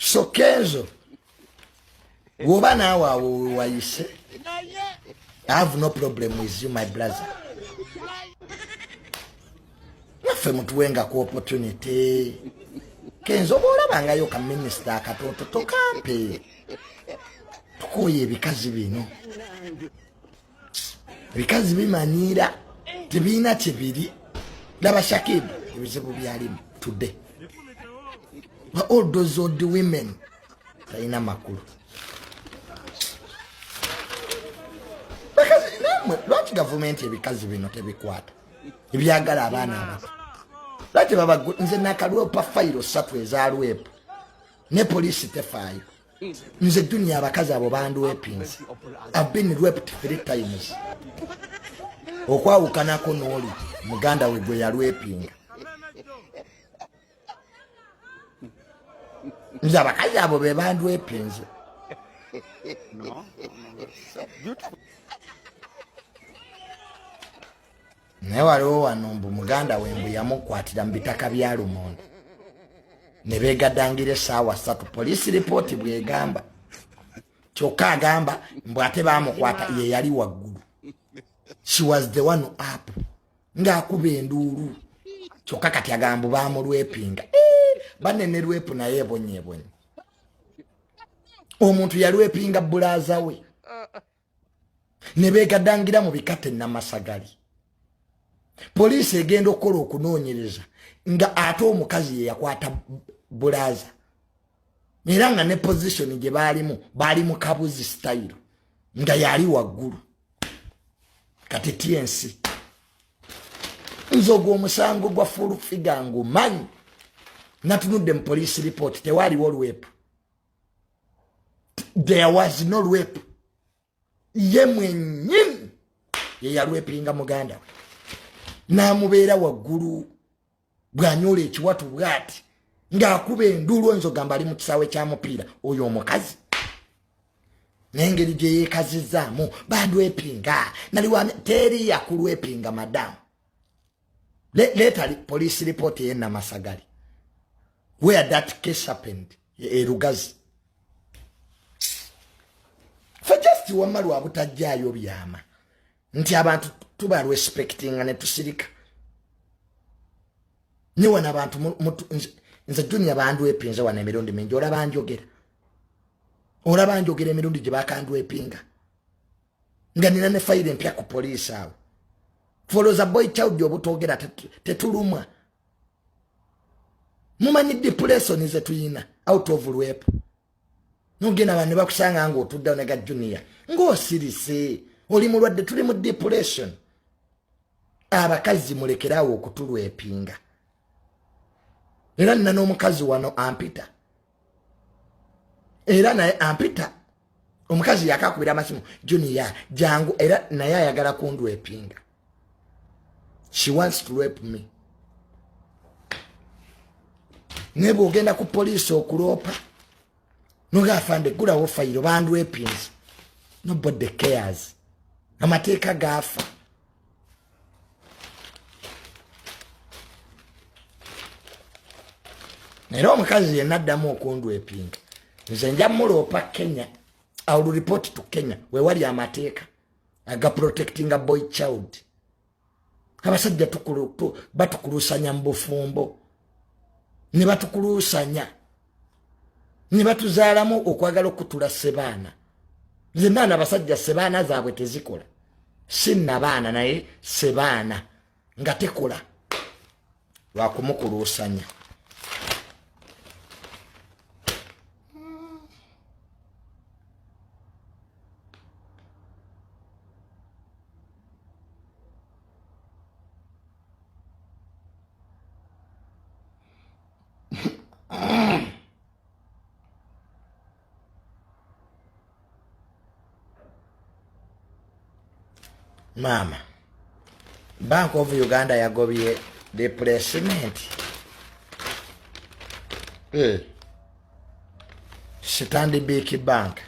So Kenzo, woba nawe wayise. I have no problem with you, my brother. Nafe mutuwenga ku opportunity. Kenzo bola bangayo ka minister akatoto tokampe. Tukoye bikazi bino. Bikazi bimanira tibina kibiri. Laba Shakib ebizibu byalimu today. All those old women taina makulu. Lwaki government ebikazi bino tebikwata ebyagala abaana abato lwaki baba nze nakalwepa fayiro 3 ezalwepa ne police tefaayo nze dunia abakazi abo bandwepinze. I've been raped 3 times okwawukanako n'oli muganda we gwe yalwepinga. Nze abakazi abo be bandwepinze. Ne waliwo wano mbu muganda we mbu yamukwatira mu bitaka bya Lumonde ne beegaddangire essaawa 3 police report bwegamba kyokka agamba mbu ate baamukwata ye yali waggulu. She was the one up ng'akuba enduulu kyokka kati agamba baamulwepinga. Banene lwepu naye ebonyeebonye omuntu yalwepinga bulaaza we ne beegaddangira mu bikate n'amasagali. Police egenda okukola okunoonyereza nga ate omukazi ye yakwata bulaaza era nga ne position gye baali mu kabuzi style nga yali waggulu. Kati TNC nzoga omusango gwa full figure ngumanyi natunudde mu police report tewaliwo lwepu. There was no rape. Ye mwennyini ye yalwepinga muganda we n'amubeera waggulu bw'anyola ekiwatu bw'ati ng'akuba enduulu enzogamba ali mu kisaawe kya mupiira oyo omukazi n'engeri gye yeekazizaamu bandwepinga nali teri yakulwepinga madamu. Later police report ye Namasagali where that case happened e Rugazi. For just wamalu abutajjayo byama nti abantu tuba respecting ne tusirika ni wana abantu nze dunia bandwepinze wana emirundi mingi olaba njogera emirundi gye bakandwepinga nga nina ne fayire empya ku police awo foloza boy child obutogera tetulumwa mumanyi depression ze tuyina out of rape. Nogena bane bakusanga ngo otudda onega junior ng'osirise oli mulwadde tuli mu depression. Abakazi mulekerawo okutulwepinga. Era nina n'omukazi wano ampita. Era naye ampita omukazi yakakubira amasimu junior jangu era naye ayagala kundwepinga. She wants to rape me. Nebo ogenda ku police okulopa noga afande gula wo fayiro bandwepinze. Nobody cares. Amateeka gafa. Nero omukazi yenaddamu okundwepinga. Nze nja mulopa Kenya. I will report to Kenya we wali amateeka aga protecting a boy child. Abasajja batukulusanya mbufumbo ne batukulusanya ne batuzaalamu okwagala okutula sebaana. Nze naana abasajja sebaana zaabwe tezikola. Sinna baana naye sebaana nga tekola lwakumukulusanya. Mama, Bank of Uganda yagobye deplacement. Stanbic Bank.